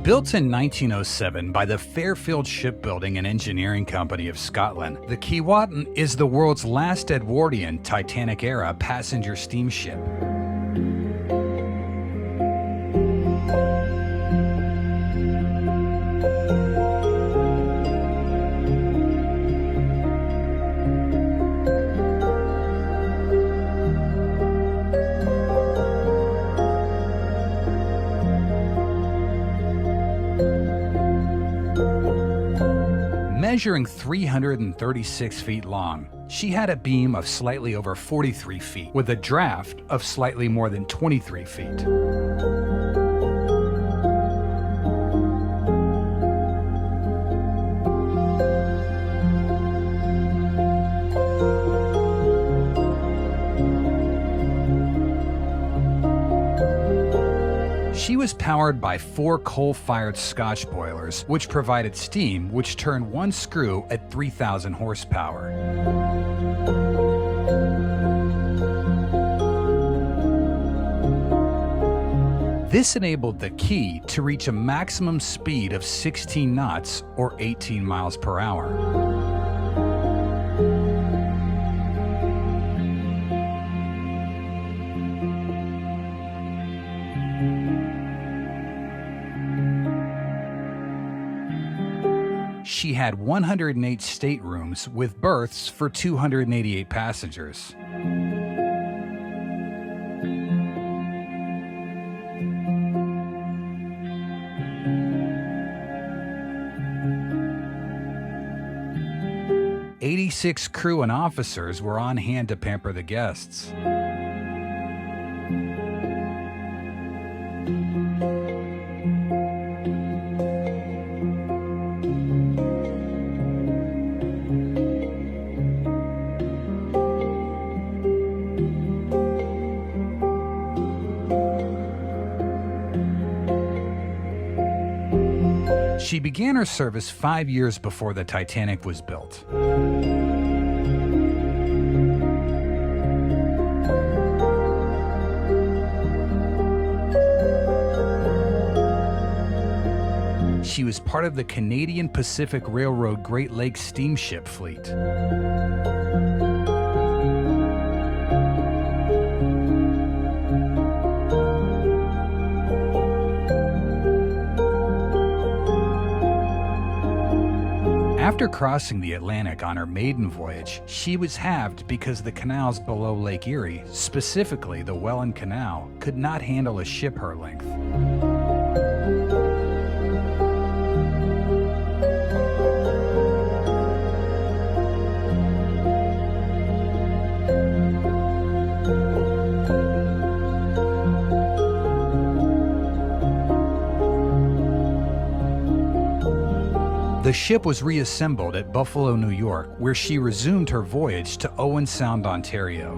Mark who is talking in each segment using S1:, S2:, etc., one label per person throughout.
S1: Built in 1907 by the Fairfield Shipbuilding and Engineering Company of Scotland, the Keewatin is the world's last Edwardian Titanic-era passenger steamship. Measuring 336 feet long, she had a beam of slightly over 43 feet, with a draft of slightly more than 23 feet. She was powered by 4 coal-fired Scotch boilers, which provided steam which turned one screw at 3,000 horsepower. This enabled the Key to reach a maximum speed of 16 knots or 18 miles per hour. She had 108 staterooms with berths for 288 passengers. "86 crew and officers were on hand to pamper the guests. She began her service 5 years before the Titanic was built. She was part of the Canadian Pacific Railroad Great Lakes steamship fleet. After crossing the Atlantic on her maiden voyage, she was halved because the canals below Lake Erie, specifically the Welland Canal, could not handle a ship her length. The ship was reassembled at Buffalo, New York, where she resumed her voyage to Owen Sound, Ontario.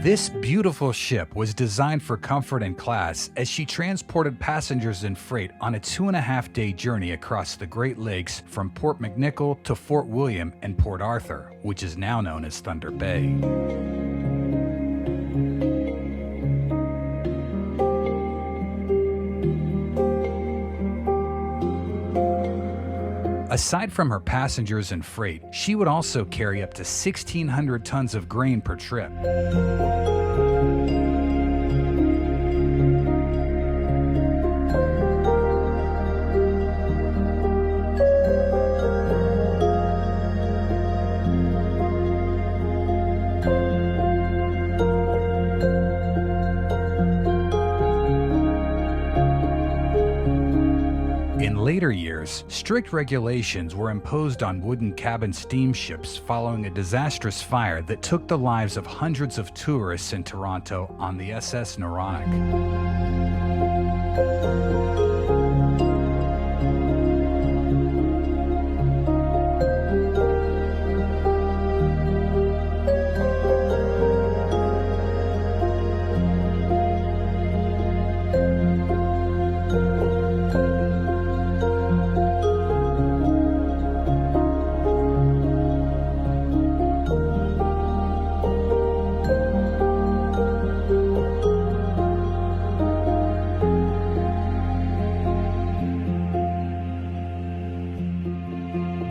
S1: This beautiful ship was designed for comfort and class as she transported passengers and freight on a 2.5-day journey across the Great Lakes from Port McNichol to Fort William and Port Arthur, which is now known as Thunder Bay. Aside from her passengers and freight, she would also carry up to 1,600 tons of grain per trip. In later years, strict regulations were imposed on wooden cabin steamships following a disastrous fire that took the lives of hundreds of tourists in Toronto on the SS Keewatin.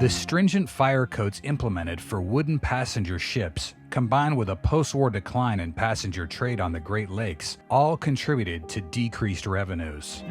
S1: The stringent fire codes implemented for wooden passenger ships, combined with a post-war decline in passenger trade on the Great Lakes, all contributed to decreased revenues.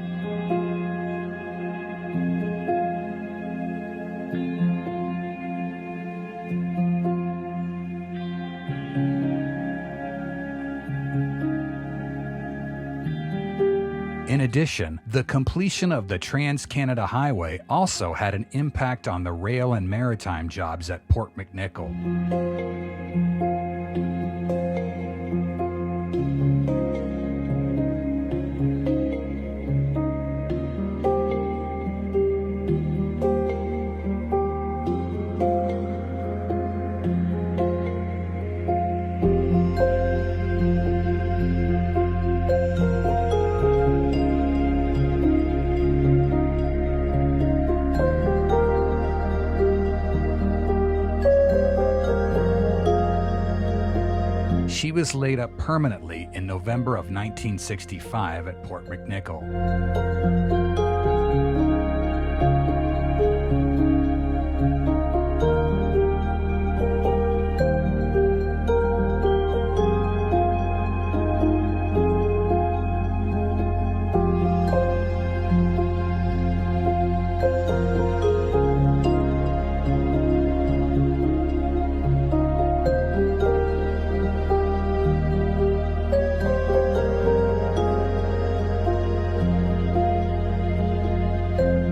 S1: In addition, the completion of the Trans-Canada Highway also had an impact on the rail and maritime jobs at Port McNicoll. She was laid up permanently in November of 1965 at Port McNicoll.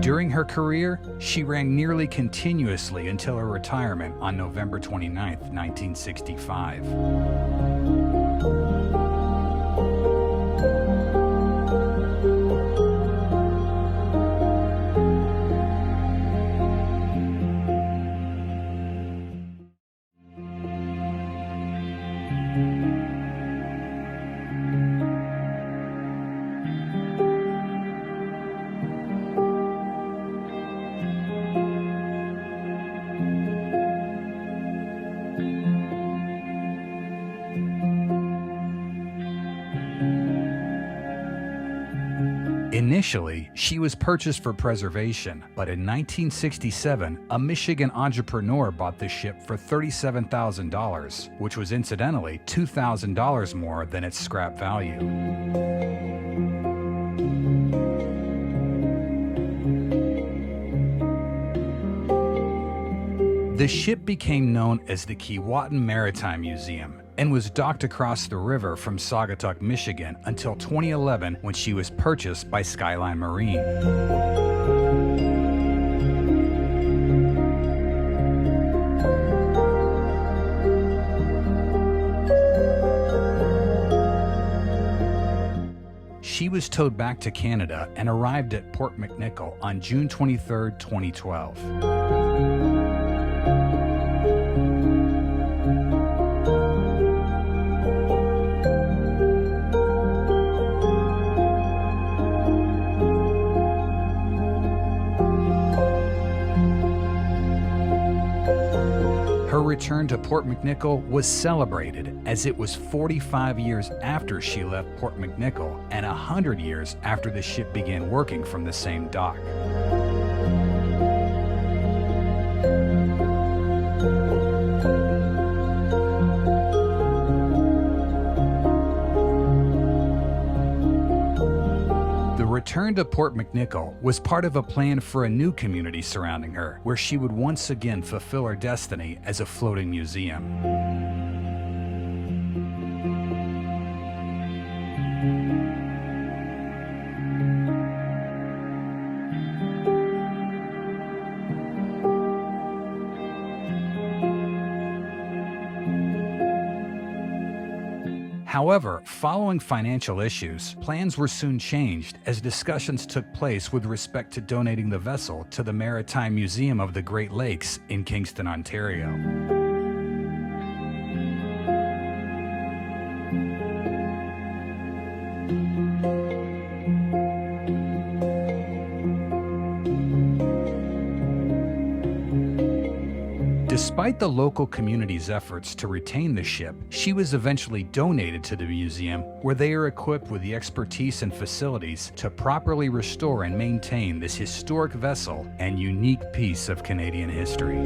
S1: During her career, she ran nearly continuously until her retirement on November 29, 1965. Initially, she was purchased for preservation, but in 1967, a Michigan entrepreneur bought the ship for $37,000, which was incidentally $2,000 more than its scrap value. The ship became known as the Keewatin Maritime Museum and was docked across the river from Saugatuck, Michigan until 2011 when she was purchased by Skyline Marine. She was towed back to Canada and arrived at Port McNicoll on June 23, 2012. Her return to Port McNicoll was celebrated as it was 45 years after she left Port McNicoll and 100 years after the ship began working from the same dock. The return to Port McNicoll was part of a plan for a new community surrounding her, where she would once again fulfill her destiny as a floating museum. However, following financial issues, plans were soon changed as discussions took place with respect to donating the vessel to the Maritime Museum of the Great Lakes in Kingston, Ontario. Despite the local community's efforts to retain the ship, she was eventually donated to the museum, where they are equipped with the expertise and facilities to properly restore and maintain this historic vessel and unique piece of Canadian history.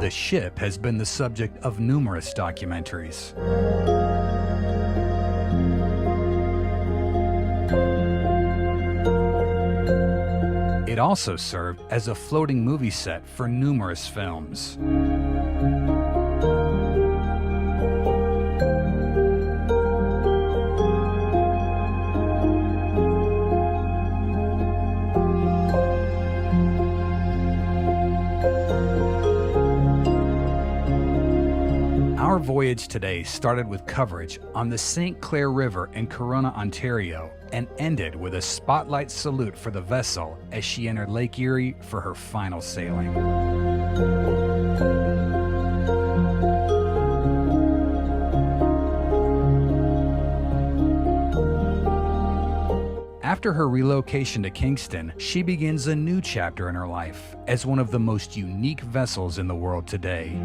S1: The ship has been the subject of numerous documentaries. It also served as a floating movie set for numerous films. Our voyage today started with coverage on the St. Clair River in Corunna, Ontario, and ended with a spotlight salute for the vessel as she entered Lake Erie for her final sailing. After her relocation to Kingston, she begins a new chapter in her life as one of the most unique vessels in the world today.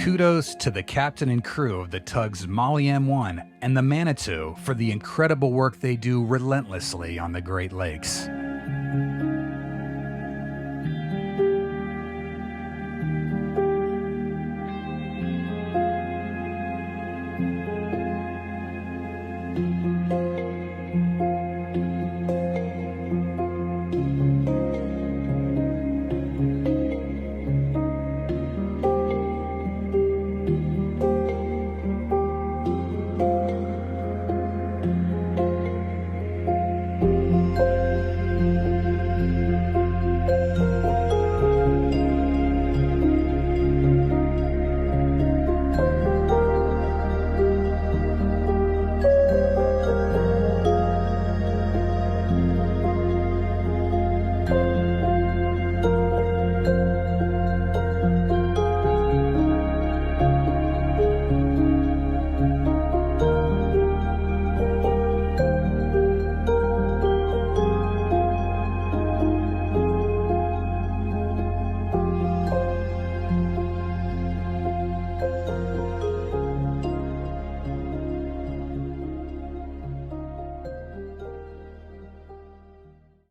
S1: Kudos to the captain and crew of the tugs Molly M1 and the Manitou for the incredible work they do relentlessly on the Great Lakes.